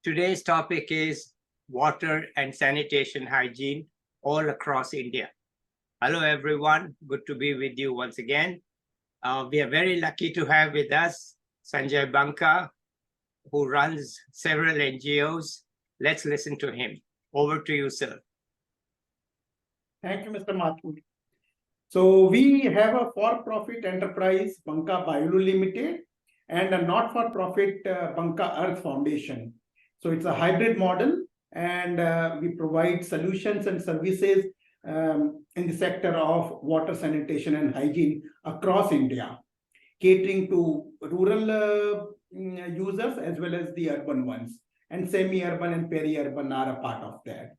Today's topic is water and sanitation hygiene all across India. Hello, everyone. Good to be with you once again. We are very lucky to have with us Sanjay Banka, who runs several NGOs. Let's listen to him. Over to you, sir. Thank you, Mr. Mathur. So we have a for-profit enterprise, Banka Biolu Limited, and a not-for-profit Banka Earth Foundation. So it's a hybrid model, and we provide solutions and services in the sector of water, sanitation, and hygiene across India, catering to rural users as well as the urban ones, and semi-urban and peri-urban are a part of that.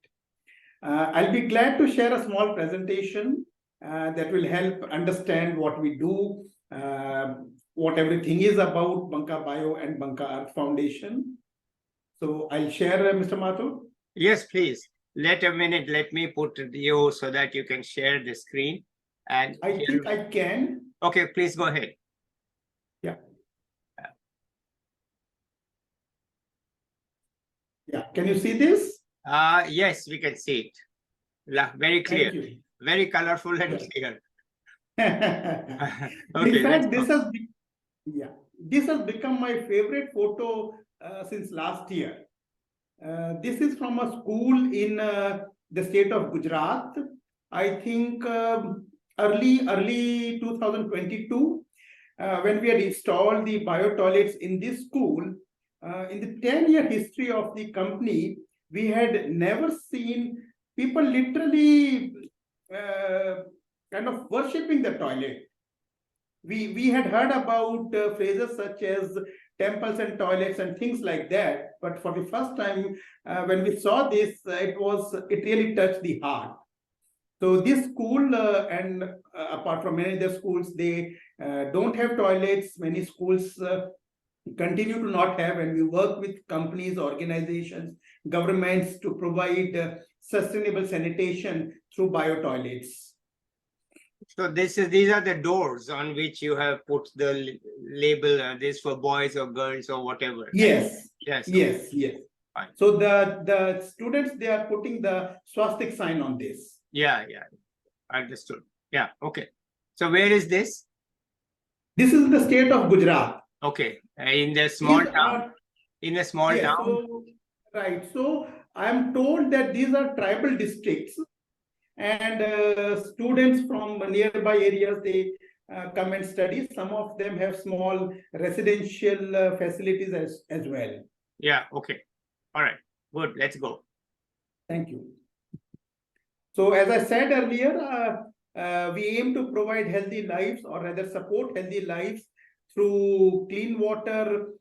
I'll be glad to share a small presentation that will help understand what we do, what everything is about Banka Bio and Banka Earth Foundation. So I'll share, Mr. Mathur. Yes, please. Let me put you so that you can share the screen. And I think I can. Okay, please go ahead. Yeah. Yeah, can you see this? Yes, we can see it. Very clear. Thank you. Very colorful and clear. Okay, in fact, this has become my favorite photo since last year. This is from a school in the state of Gujarat. I think early 2022, when we had installed the bio toilets in this school. In the 10-year history of the company, we had never seen people literally kind of worshipping the toilet. We had heard about phrases such as temples and toilets and things like that, but for the first time when we saw this, it really touched the heart. So this school and apart from many other schools, they don't have toilets. Many schools continue to not have, and we work with companies, organizations, governments to provide sustainable sanitation through bio toilets. So these are the doors on which you have put the label, this for boys or girls or whatever. Yes. Yes. Yes. Yes. Fine. So the students, they are putting the swastik sign on this. Yeah. Understood. Yeah. Okay. So where is this? This is the state of Gujarat. Okay. In the small town. In a small town. So, right. So I am told that these are tribal districts. And students from nearby areas, they come and study. Some of them have small residential facilities as well. Yeah, okay. All right, good. Let's go. Thank you. So as I said earlier, we aim to provide healthy lives, or rather support healthy lives through clean water,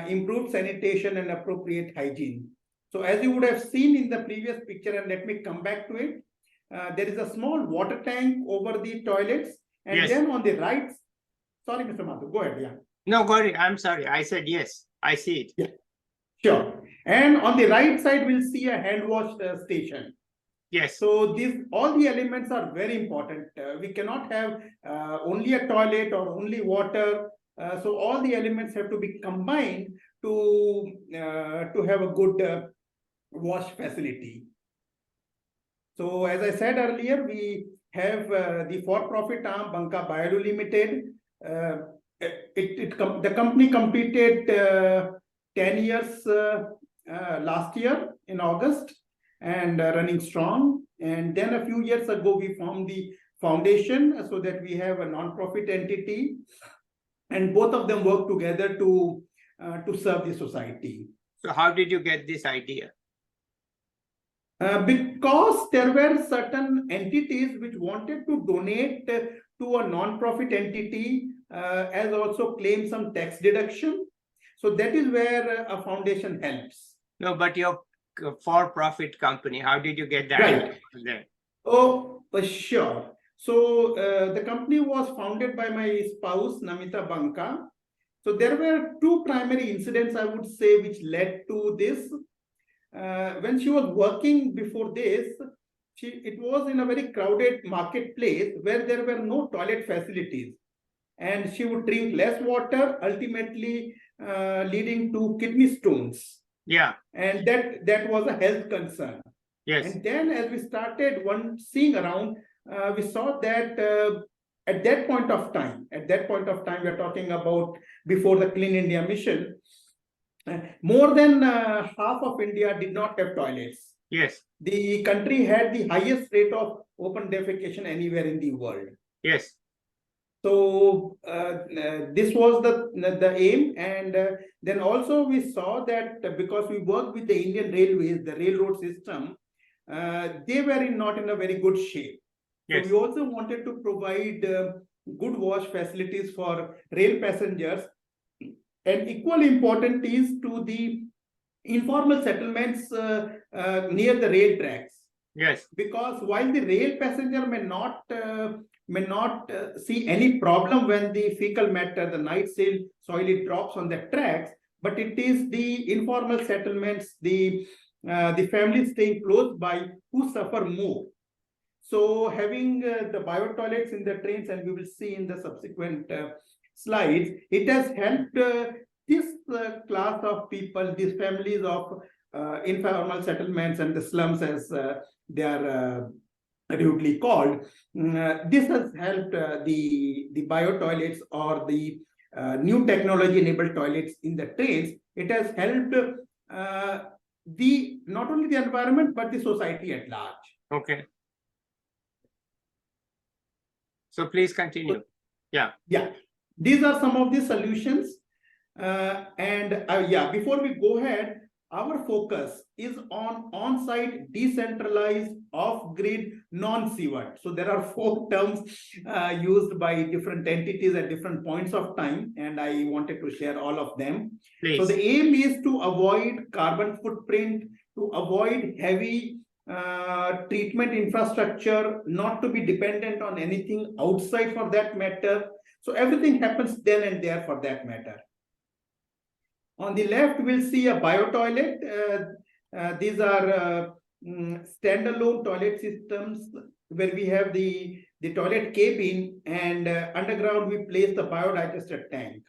improved sanitation, and appropriate hygiene. So as you would have seen in the previous picture, and let me come back to it, there is a small water tank over the toilets, and yes. Then on the right, sorry, Mr. Mathur, go ahead. Yeah. No, go ahead. I'm sorry. I said yes. I see it. Yeah, sure. And on the right side, we'll see a hand wash station. Yes. So all the elements are very important. We cannot have only a toilet or only water. So all the elements have to be combined to have a good wash facility. So as I said earlier, we have the for-profit arm, Banka Biolu Limited. The company completed 10 years last year in August, and running strong. And then a few years ago, we formed the foundation so that we have a non-profit entity, and both of them work together to serve the society. So how did you get this idea? Because there were certain entities which wanted to donate to a non-profit entity as also claim some tax deduction. So that is where a foundation helps. No, but your for-profit company, how did you get that? Right. There? Oh, sure. So the company was founded by my spouse, Namita Banka. So there were two primary incidents, I would say, which led to this. When she was working before this, it was in a very crowded marketplace where there were no toilet facilities. And she would drink less water, ultimately leading to kidney stones. Yeah. and that was a health concern. Yes. And then as we started seeing around, we saw that at that point of time, we're talking about before the Clean India Mission, more than half of India did not have toilets. Yes. The country had the highest rate of open defecation anywhere in the world. Yes. So this was the aim, and then also we saw that because we worked with the Indian Railways, the railroad system, they were not in a very good shape. Yes. So we also wanted to provide good wash facilities for rail passengers, and equally important is to the informal settlements near the rail tracks. Yes. Because while the rail passenger may not see any problem when the fecal matter, the night soil drops on the tracks, but it is the informal settlements, the families staying close by who suffer more. So having the bio toilets in the trains, and we will see in the subsequent slides, it has helped this class of people, these families of informal settlements and the slums, as they are rudely called. This has helped the bio toilets or the new technology enabled toilets in the trains. It has helped not only the environment but the society at large. Okay. So please continue. Yeah. These are some of the solutions. Before we go ahead, our focus is on on-site, decentralized, off-grid, non-sewered. So there are 4 terms used by different entities at different points of time, and I wanted to share all of them. Please. So the aim is to avoid carbon footprint, to avoid heavy treatment infrastructure, not to be dependent on anything outside for that matter. So everything happens then and there for that matter. On the left, we'll see a bio toilet. These are standalone toilet systems where we have the toilet cabin, and underground we place the biodigester tank.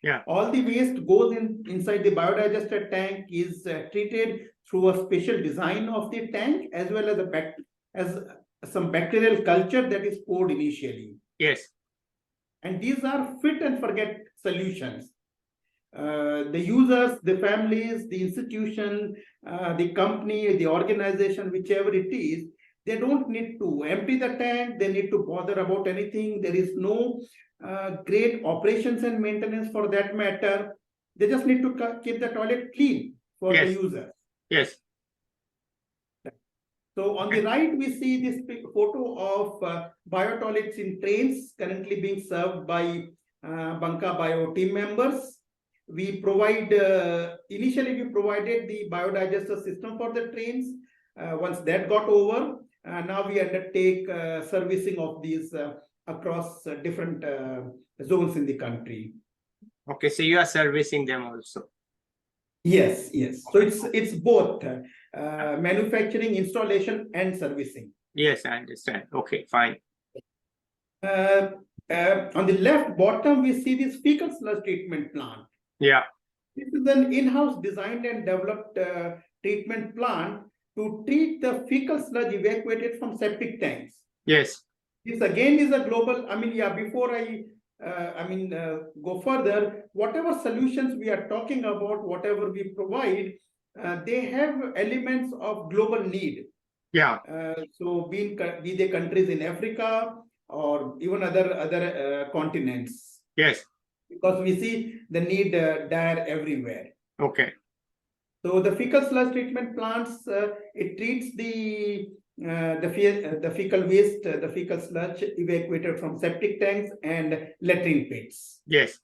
Yeah. All the waste goes inside the biodigester tank, is treated through a special design of the tank, as well as some bacterial culture that is poured initially. Yes. And these are fit and forget solutions. The users, the families, the institution, the company, the organization, whichever it is, they don't need to empty the tank. They need to bother about anything. There is no great operations and maintenance for that matter. They just need to keep the toilet clean for the user. Yes. So on the right, we see this photo of bio toilets in trains currently being served by Banka Bio team members. We provide, initially we provided the biodigester system for the trains. Once that got over, now we undertake servicing of these across different zones in the country. Okay, so you are servicing them also. Yes. So it's both manufacturing, installation, and servicing. Yes, I understand. Okay, fine. On the left bottom, we see this fecal sludge treatment plant. Yeah. This is an in-house designed and developed treatment plant to treat the fecal sludge evacuated from septic tanks. Yes. This again is a global, before I go further, whatever solutions we are talking about, whatever we provide, they have elements of global need. Yeah. So be they countries in Africa or even other continents. Yes. Because we see the need dire everywhere. Okay. So the fecal sludge treatment plants, it treats the fecal waste, the fecal sludge evacuated from septic tanks and latrine pits. Yes.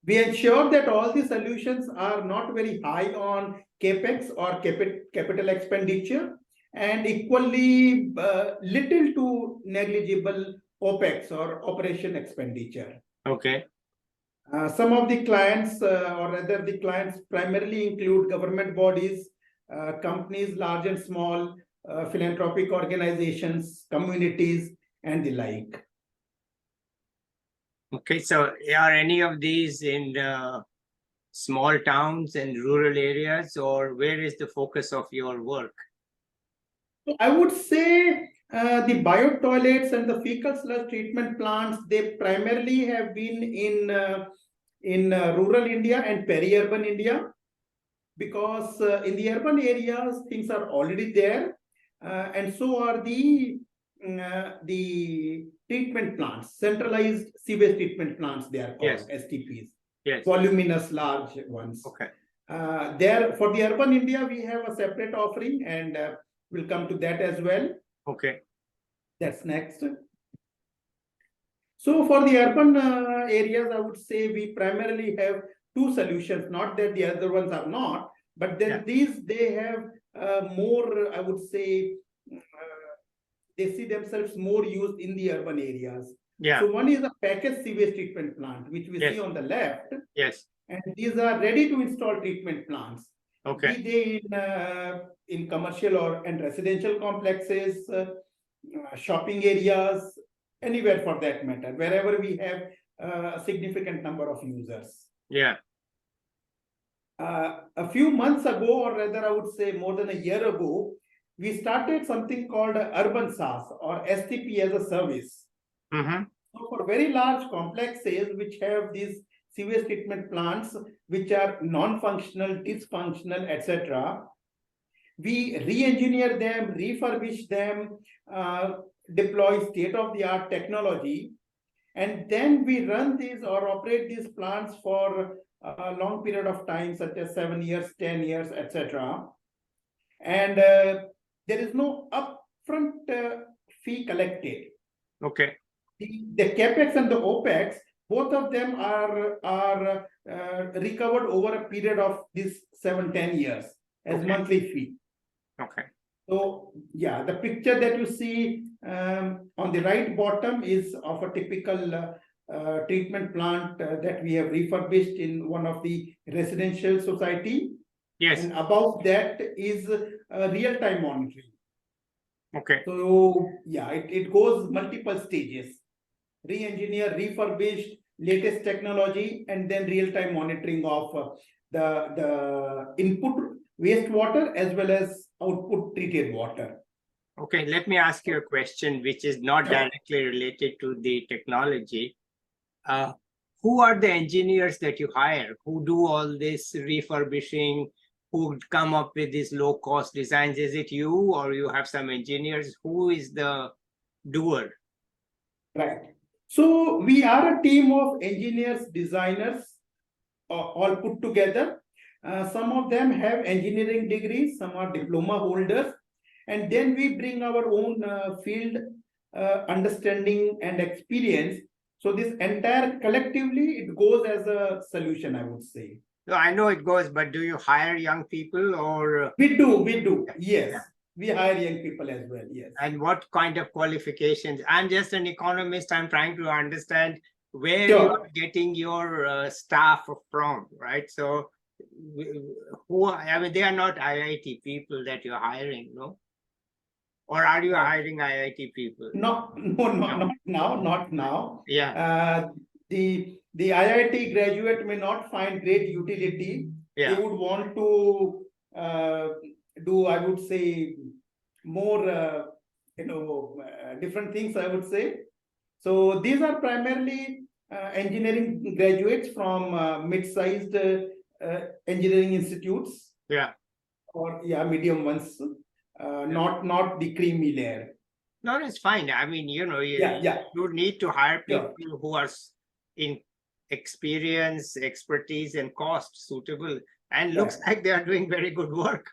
We ensure that all the solutions are not very high on capex or capital expenditure, and equally little to negligible opex or operation expenditure. Okay. Some of the clients, or rather the clients primarily include government bodies, companies large and small, philanthropic organizations, communities, and the like. Okay, so are any of these in small towns and rural areas, or where is the focus of your work? So I would say the bio toilets and the fecal sludge treatment plants, they primarily have been in rural India and peri-urban India, because in the urban areas things are already there, and so are the treatment plants, centralized sewage treatment plants, they are called Yes. STPs, Yes. voluminous large ones. Okay. There for the urban India, we have a separate offering, and we'll come to that as well. Okay. That's next. So for the urban areas, I would say we primarily have two solutions, not that the other ones are not, but then Yeah. these, they have more, I would say, they see themselves more used in the urban areas. Yeah. So one is a packaged sewage treatment plant, which we Yes. see on the left, Yes. and these are ready to install treatment plants. Okay. Be they in commercial and residential complexes, shopping areas, anywhere for that matter, wherever we have a significant number of users. Yeah. A few months ago, or rather I would say more than a year ago, we started something called Urban SaaS or STP as a service. Mm-hmm. So for very large complexes which have these sewage treatment plants, which are non-functional, dysfunctional, etc., we re-engineer them, refurbish them, deploy state-of-the-art technology, and then we run these or operate these plants for a long period of time, such as 7 years, 10 years, etc. And there is no upfront fee collected. Okay. The capex and the opex, both of them are recovered over a period of these 7-10 years as Okay. monthly fee. Okay. So yeah, the picture that you see on the right bottom is of a typical treatment plant that we have refurbished in one of the residential society. Yes. And above that is real-time monitoring. Okay. So yeah, it goes multiple stages: re-engineer, refurbished, latest technology, and then real-time monitoring of the input wastewater as well as output treated water. Okay. Let me ask you a question which is not directly related to the technology. Who are the engineers that you hire who do all this refurbishing, who come up with these low-cost designs? Is it you, or you have some engineers? Who is the doer? Right. So we are a team of engineers, designers, all put together. Some of them have engineering degrees, some are diploma holders, and then we bring our own field understanding and experience. So this entire collectively, it goes as a solution, I would say. No, I know it goes, but do you hire young people, or? We do, yes. Yeah. We hire young people as well, yes. And what kind of qualifications? I'm just an economist. I'm trying to understand where Sure. you are getting your staff from, right? So who, I mean, they are not IIT people that you're hiring, no? Or are you hiring IIT people? No, not now. Yeah. The IIT graduate may not find great utility. Yeah. They would want to do, I would say, more, different things, I would say. So these are primarily engineering graduates from mid-sized engineering institutes. Yeah. Or yeah, medium ones. Not the creamy layer. No, it's fine. I mean, you Yeah. you need to hire people Sure. who are in experience, expertise, and cost suitable, and looks like they are doing very good work.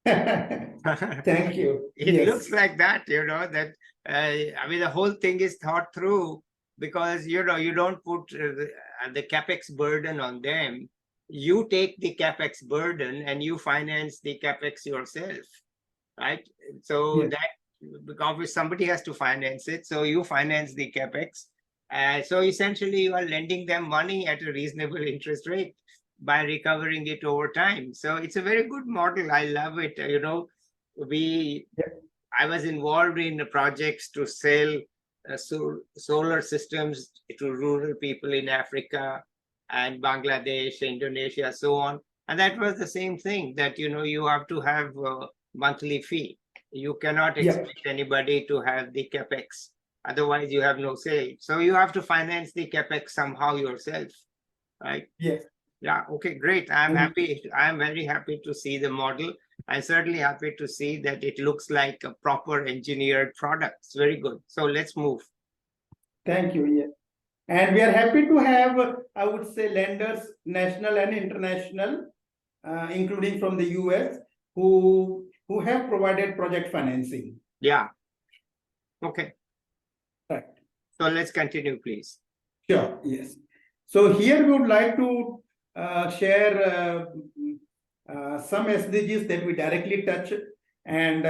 Thank you. It Yes. looks like that, that I mean, the whole thing is thought through, because you don't put the capex burden on them. You take the capex burden and you finance the capex yourself, right? So Yes. that, because somebody has to finance it, so you finance the capex. So essentially, you are lending them money at a reasonable interest rate by recovering it over time. So it's a very good model. I love it. I was involved in projects to sell solar systems to rural people in Africa. and Bangladesh, Indonesia, so on. And that was the same thing that, you have to have a monthly fee. You cannot Yeah. expect anybody to have the capex. Otherwise, you have no say. So you have to finance the capex somehow yourself, right? Yes. Yeah. Okay, great. I'm Mm. happy. I'm very happy to see the model. I'm certainly happy to see that it looks like a proper engineered product. It's very good. So let's move. Thank you. Yeah. And we are happy to have, I would say, lenders, national and international, including from the US, who have provided project financing. Yeah. Okay. Right. So let's continue, please. Sure. Yes. So here we would like to share some SDGs that we directly touch, and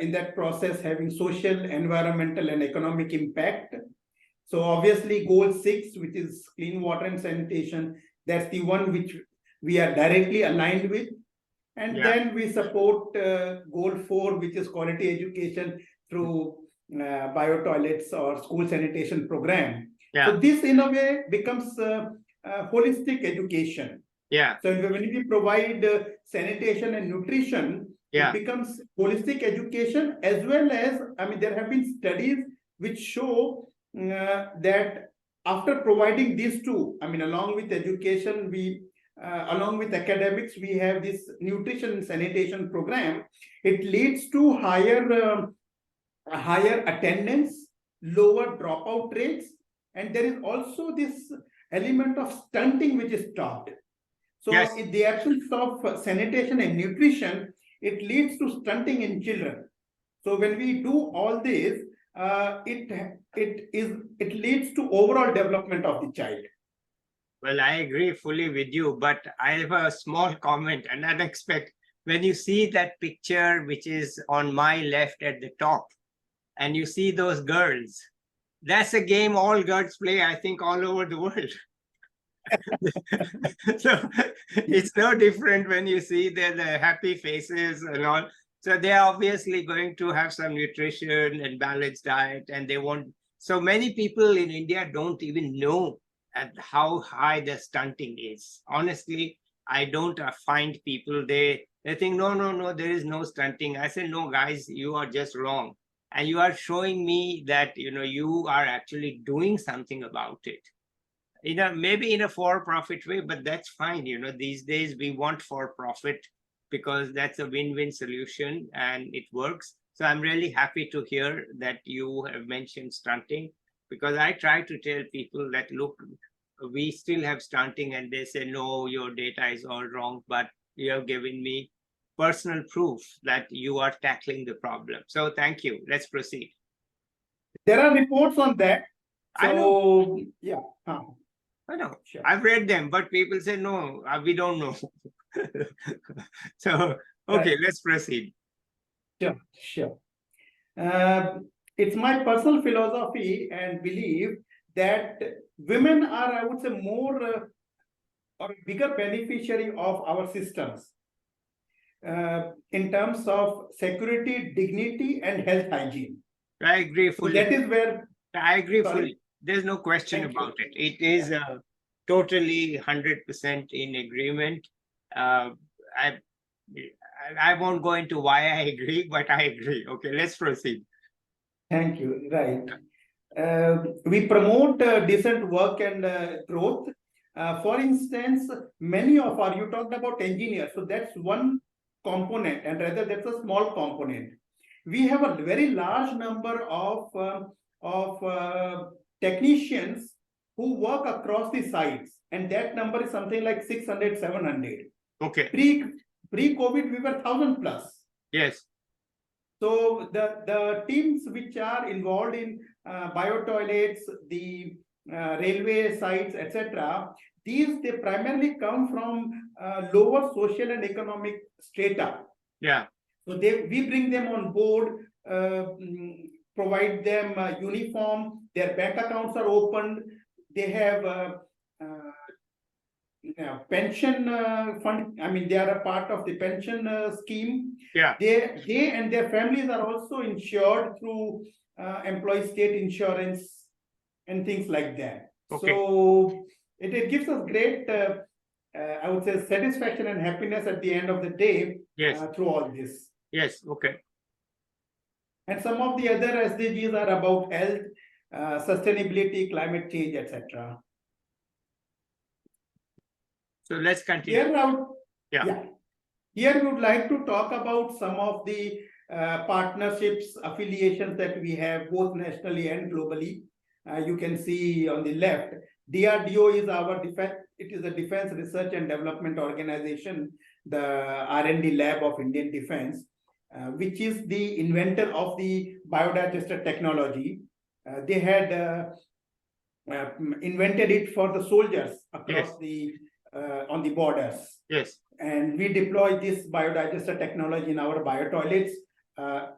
in that process having social, environmental, and economic impact. So obviously goal 6, which is clean water and sanitation, that's the one which we are directly aligned with. And then we support goal 4, which is quality education through bio toilets or school sanitation program. Yeah. So this in a way becomes holistic education. Yeah. So when we provide sanitation and nutrition, Yeah. it becomes holistic education, as well as, I mean, there have been studies which show that after providing these two, I mean, along with education, along with academics, we have this nutrition and sanitation program. It leads to higher attendance, lower dropout rates, and there is also this element of stunting which is stopped. So Yes. in the absence of sanitation and nutrition, it leads to stunting in children. So when we do all this, it leads to overall development of the child. Well, I agree fully with you, but I have a small comment and unexpected. When you see that picture, which is on my left at the top, and you see those girls, that's a game all girls play, I think, all over the world. So it's no different when you see the happy faces and all. So they're obviously going to have some nutrition and balanced diet, and they won't. So many people in India don't even know at how high the stunting is. Honestly, I don't find people, they think, no, there is no stunting. I say, no, guys, you are just wrong. And you are showing me that, you are actually doing something about it. Maybe in a for-profit way, but that's fine. These days we want for-profit because that's a win-win solution and it works. So I'm really happy to hear that you have mentioned stunting, because I try to tell people that, look, we still have stunting, and they say, no, your data is all wrong, but you have given me personal proof that you are tackling the problem. So thank you. Let's proceed. There are reports on that. So, I know. Yeah. I know. Sure. I've read them, but people say, no, we don't know. So, okay, Right. let's proceed. Sure. It's my personal philosophy and belief that women are, I would say, more or bigger beneficiary of our systems in terms of security, dignity, and health hygiene. I agree fully. So that is where I agree Sorry? fully. There's no question Thank about you. it. It is totally 100% in agreement. I won't go into why I agree, but I agree. Okay, let's proceed. Thank you. Right. We promote decent work and growth. For instance, many of our, you talked about engineers, so that's one component, and rather that's a small component. We have a very large number of technicians who work across the sites, and that number is something like 600, 700. Okay. Pre-COVID, we were 1,000 plus. Yes. So the teams which are involved in bio toilets, the railway sites, etc., they primarily come from lower social and economic strata. Yeah. So we bring them on board, provide them uniform. Their bank accounts are opened. They have pension fund. I mean, they are a part of the pension scheme. Yeah. They and their families are also insured through employee state insurance and things like that. Okay. So it gives us great, I would say, satisfaction and happiness at the end of the day Yes. through all this. Yes. Okay. And some of the other SDGs are about health, sustainability, climate change, etc. So let's continue. Here, Yeah. Here we would like to talk about some of the partnerships, affiliations that we have both nationally and globally. You can see on the left, DRDO is our defense. It is a defense research and development organization, the R&D lab of Indian Defense, which is the inventor of the biodigester technology. They had invented it for the soldiers across the on the borders. Yes. And we deploy this biodigester technology in our biotoilets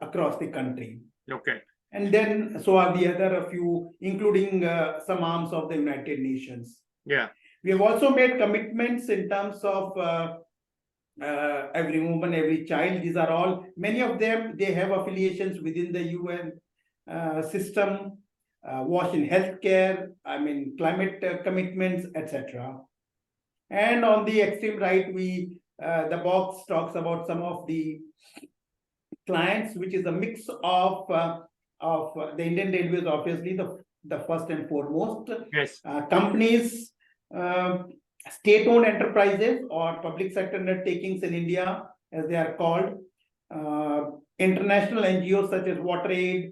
across the country. Okay. And then so are the other few, including some arms of the United Nations. Yeah. We have also made commitments in terms of every woman, every child. These are all, many of them, they have affiliations within the UN system, wash in healthcare, I mean, climate commitments, etc. And on the extreme right, the box talks about some of the clients, which is a mix of the Indian Railways, obviously the first and foremost. Yes. Companies, state-owned enterprises or public sector undertakings in India, as they are called, international NGOs such as WaterAid,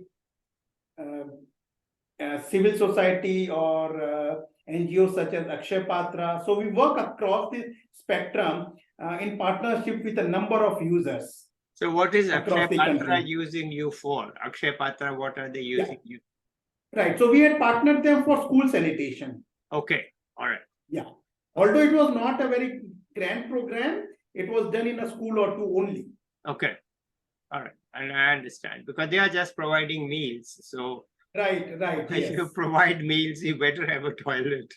civil society or NGOs such as Akshay Patra. So we work across the spectrum in partnership with a number of users. So what is Akshay across the Patra country. using you for? Akshay Patra, what are they using you? Right. So we had partnered them for school sanitation. Okay. All right. Yeah. Although it was not a very grand program, it was done in a school or two only. Okay. All right. And I understand because they are just providing meals. So Right. if you Yes. provide meals, you better have a toilet.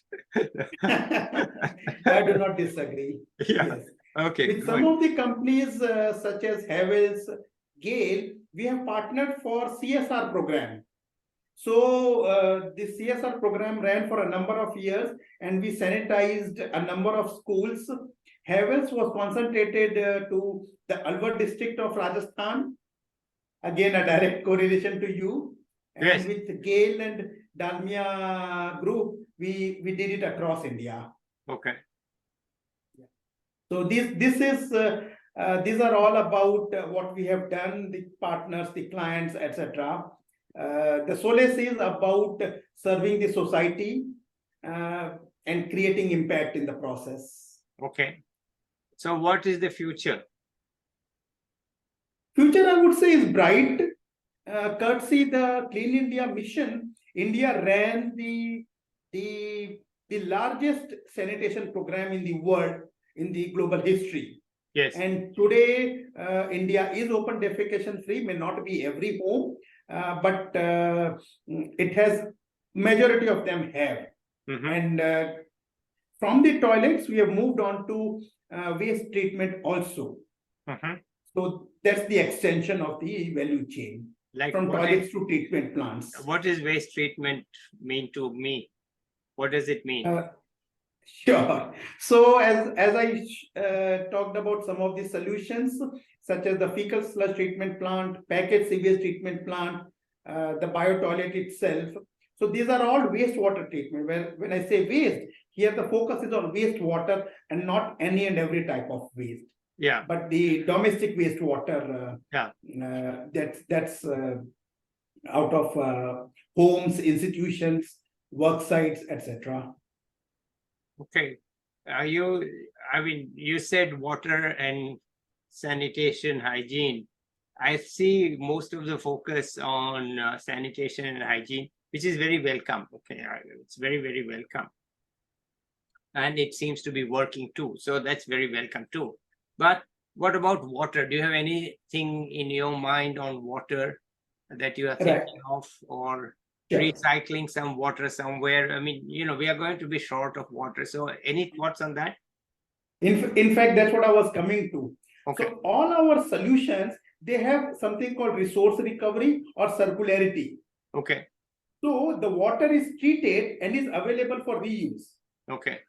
I do not disagree. Yeah. Yes. Okay. With some of the companies such as Havells, Gale, we have partnered for CSR program. So the CSR program ran for a number of years and we sanitized a number of schools. Havells was concentrated to the Alwar district of Rajasthan. Again, a direct correlation to you. And Yes. with Gale and Dalmia group, we did it across India. Okay. So these are all about what we have done, the partners, the clients, etc. The Solace is about serving the society and creating impact in the process. Okay. So what is the future? Future, I would say, is bright. Courtesy the Clean India mission, India ran the largest sanitation program in the world in the global history. Yes. And today, India is open defecation free, may not be every home, but it has, majority of them have. And from the toilets, we have moved on to waste treatment also. So that's the extension of the value chain, like from toilets to treatment plants. What is waste treatment mean to me? What does it mean? Sure. So as I talked about some of the solutions, such as the fecal sludge treatment plant, packaged sewage treatment plant, the biotoilet itself. So these are all wastewater treatment. When I say waste, here the focus is on wastewater and not any and every type of waste. Yeah. But the domestic wastewater, that's out of homes, institutions, work sites, etc. Okay. You said water and sanitation, hygiene. I see most of the focus on sanitation and hygiene, which is very welcome. Okay. It's very, very welcome. And it seems to be working too. So that's very welcome too. But what about water? Do you have anything in your mind on water that you are thinking of, or recycling some water somewhere? I mean, we are going to be short of water. So any thoughts on that? In fact, that's what I was coming to. Okay. So all our solutions, they have something called resource recovery or circularity. Okay. So the water is treated and is available for reuse. Okay.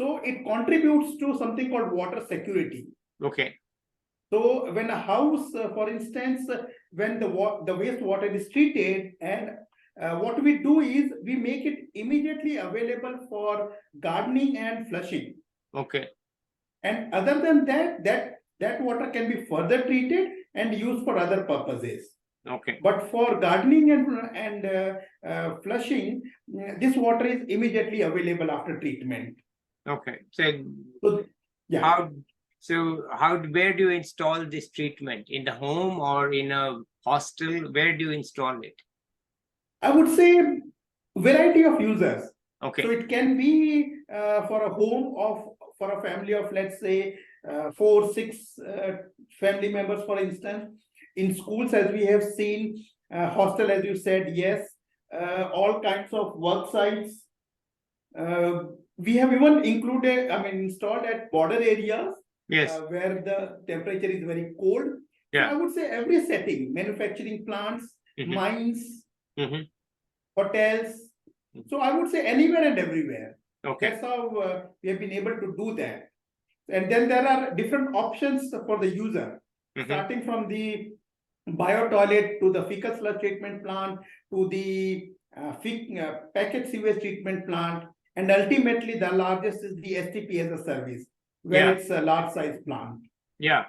So it contributes to something called water security. Okay. So when a house, for instance, when the wastewater is treated, and what we do is we make it immediately available for gardening and flushing. Okay. And other than that, that water can be further treated and used for other purposes. Okay. But for gardening and flushing, this water is immediately available after treatment. Okay. So, yeah. Where do you install this treatment? In the home or in a hostel? Where do you install it? I would say variety of users. Okay. So it can be for a home for a family of, let's say, 4, 6 family members, for instance. In schools, as we have seen, hostel, as you said, yes, all kinds of work sites. We have even installed at border areas. Yes. Where the temperature is very cold. Yeah. So I would say every setting, manufacturing plants, mines, hotels. So I would say anywhere and everywhere. Okay. That's how we have been able to do that. And then there are different options for the user, starting from the bio toilet to the fecal sludge treatment plant to the packet sewage treatment plant, and ultimately the largest is the STP as a service, where it's a large size plant. Yeah.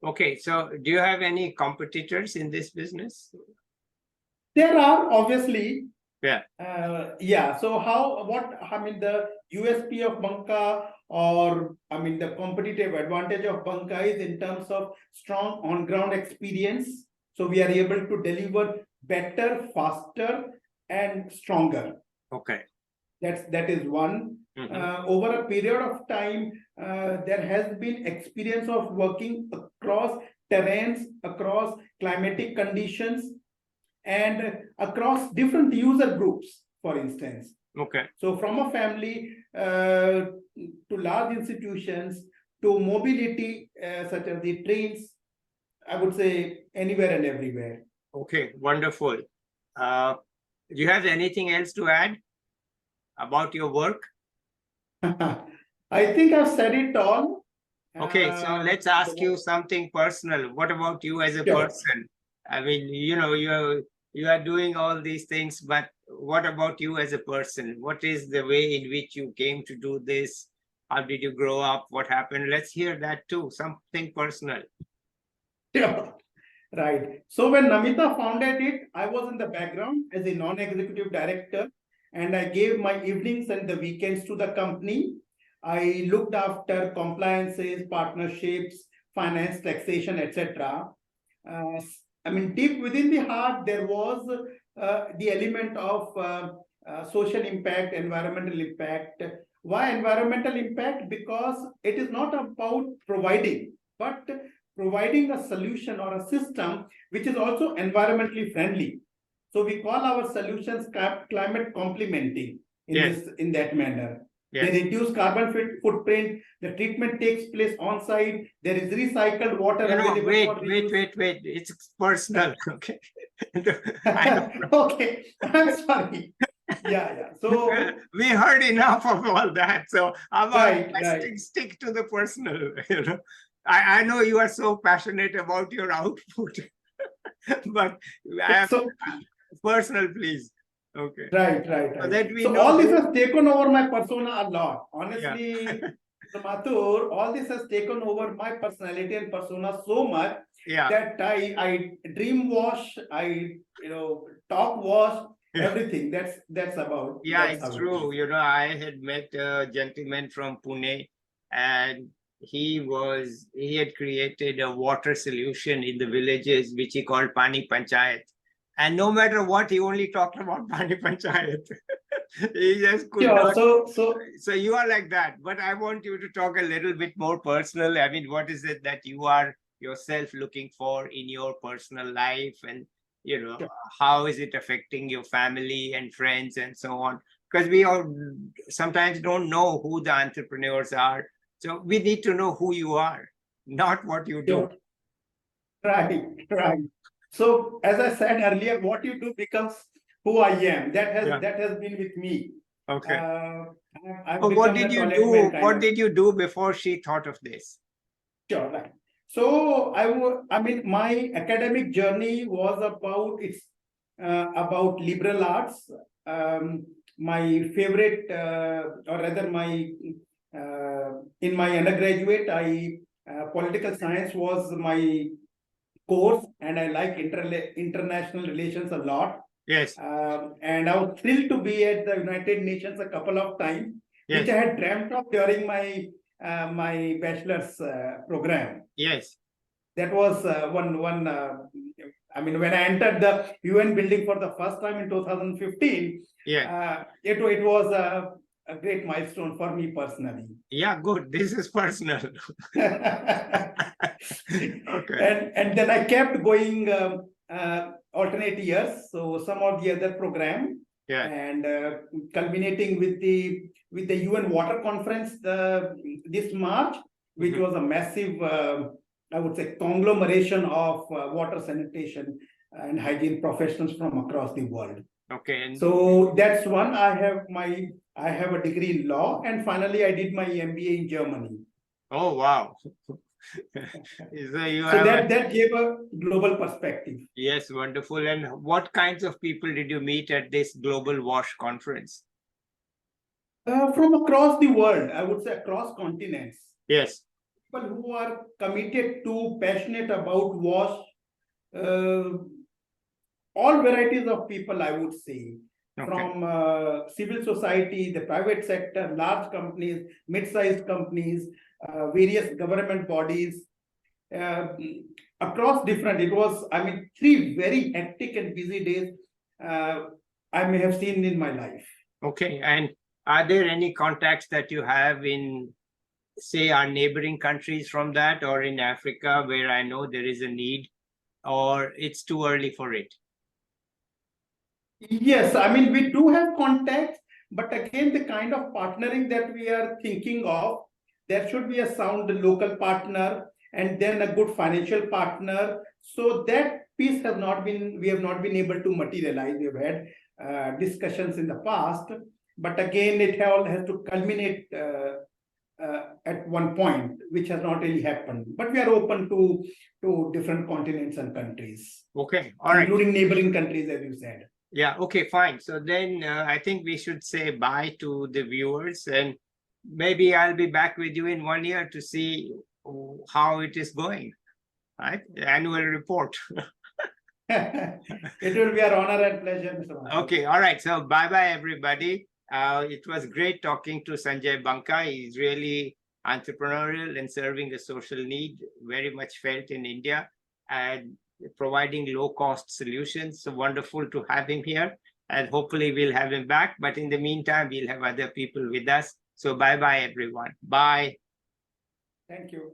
Okay. So do you have any competitors in this business? There are, obviously. Yeah. So the USP of Banka, or the competitive advantage of Banka is in terms of strong on-ground experience. So we are able to deliver better, faster, and stronger. Okay. That is one. Over a period of time, there has been experience of working across terrains, across climatic conditions, and across different user groups, for instance. Okay. So from a family to large institutions to mobility, such as the trains, I would say anywhere and everywhere. Okay, wonderful. Do you have anything else to add about your work? I think I've said it all. Okay, so let's ask you something personal. What about you as a person? I mean, you are doing all these things, but what about you as a person? What is the way in which you came to do this? How did you grow up? What happened? Let's hear that too, something personal. Yeah, right. So when Namita founded it, I was in the background as a non-executive director, and I gave my evenings and the weekends to the company. I looked after compliances, partnerships, finance, taxation, etc. Deep within the heart, there was the element of social impact, environmental impact. Why environmental impact? Because it is not about providing, but providing a solution or a system which is also environmentally friendly. So we call our solutions climate complementing in that manner. Yes. They reduce carbon footprint. The treatment takes place on site. There is recycled water available. Wait. It's personal. Okay. Okay. I'm sorry. Yeah. So we heard enough of all that. So stick to the personal. I know you are so passionate about your output, but personal, please. Okay. Right. So that we know. All this has taken over my persona a lot. Honestly, Mathur, all this has taken over my personality and persona so much that I dream wash, I talk wash, everything. That's about. Yeah, it's true. I had met a gentleman from Pune, and he had created a water solution in the villages, which he called Pani Panchayat. And no matter what, he only talked about Pani Panchayat. He just could not. So you are like that. But I want you to talk a little bit more personal. I mean, what is it that you are yourself looking for in your personal life? And, how is it affecting your family and friends and so on? Because we all sometimes don't know who the entrepreneurs are. So we need to know who you are, not what you do. Right. So as I said earlier, what you do becomes who I am. That has been with me. Okay. I've So what become the did you toilet man do? kind What of. did you do before she thought of this? Sure, right. So I mean, my academic journey was about liberal arts. My favorite, or rather, my in my undergraduate, political science was my course, and I like international relations a lot. Yes, And I was thrilled to be at the United Nations a couple of times, which yes, I had dreamt of during my bachelor's program. yes. That was one. I mean, when I entered the UN building for the first time in 2015, Yeah, it was a great milestone for me personally. yeah, good. This is personal. Okay. And then I kept going alternate years. So some of the other program, Yeah. and culminating with the UN Water Conference this March, which Mhm. was a massive, I would say, conglomeration of water sanitation and hygiene professionals from across the world. Okay. And So that's one. I have a degree in law, and finally I did my MBA in Germany. oh, wow. So you So have a, that gave a global perspective. yes, wonderful. And what kinds of people did you meet at this Global WASH conference? From across the world, I would say across continents, Yes. people who are committed to, passionate about WASH, all varieties of people, I would say, Okay. from civil society, the private sector, large companies, mid-sized companies, various government bodies, uh, across different. It was, I mean, 3 very hectic and busy days I may have seen in my life. Okay. And are there any contacts that you have in, say, our neighboring countries from that, or in Africa, where I know there is a need, or it's too early for it? Yes, I mean, we do have contacts, but again, the kind of partnering that we are thinking of, there should be a sound local partner and then a good financial partner. So that piece has not been, we have not been able to materialize. We've had discussions in the past, but again, it all has to culminate at one point, which has not really happened. But we are open to different continents and countries, Okay. All right. including neighboring countries, as you said. Yeah, okay, fine. So then I think we should say bye to the viewers, and maybe I'll be back with you in 1 year to see how it is going, right? The annual report. It will be our honor and pleasure, Mr. Mahathir. Okay, all right. So bye-bye, everybody. It was great talking to Sanjay Banka. He's really entrepreneurial and serving a social need, very much felt in India, and providing low-cost solutions. So wonderful to have him here. And hopefully we'll have him back. But in the meantime, we'll have other people with us. So bye-bye, everyone. Bye. Thank you.